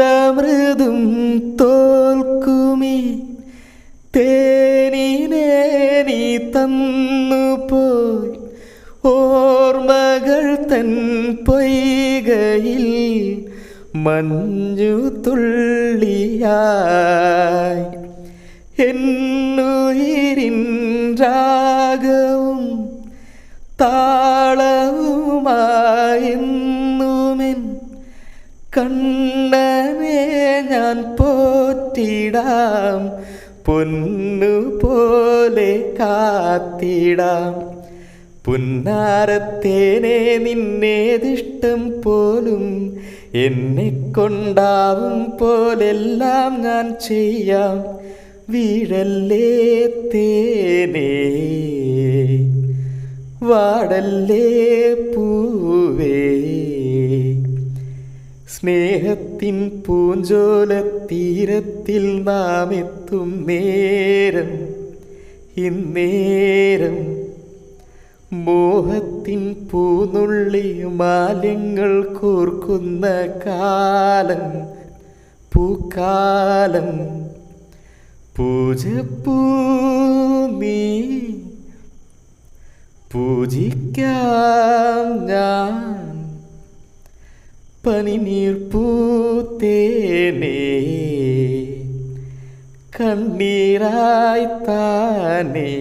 ഗന്ധമൃദും തോൽക്കുമീ തേനിനെ നീ തന്നുപോയി ഓർമ്മകൾ തൻ പൊയ്കയിൽ മഞ്ഞു തുള്ളിയായി എന്നുയിരിൻ രാഗവും താളവുമായെന്നുമെൻ കണ്ണനെ ഞാൻ പോറ്റിടാം പൊന്നുപോലെ കാത്തിടാം പുന്നാരത്തേനെ നിന്നേതിഷ്ടം പോലും എന്നെ കൊണ്ടാവും പോലെല്ലാം ഞാൻ ചെയ്യാം വീഴല്ലേ തേനേ വാടല്ലേ പൂവേ സ്നേഹത്തിൻ പൂഞ്ചോലത്തീരത്തിൽ നാം എത്തും നേരം ഇന്നേരം മോഹത്തിൻ പൂനുള്ളി മാലിന്യങ്ങൾ കോർക്കുന്ന കാലം പൂക്കാലം പൂജപ്പൂ നീ പൂജിക്കാം ഞാൻ പനിനീർ പൂത്തേനേ കണ്ണീരായി താനേ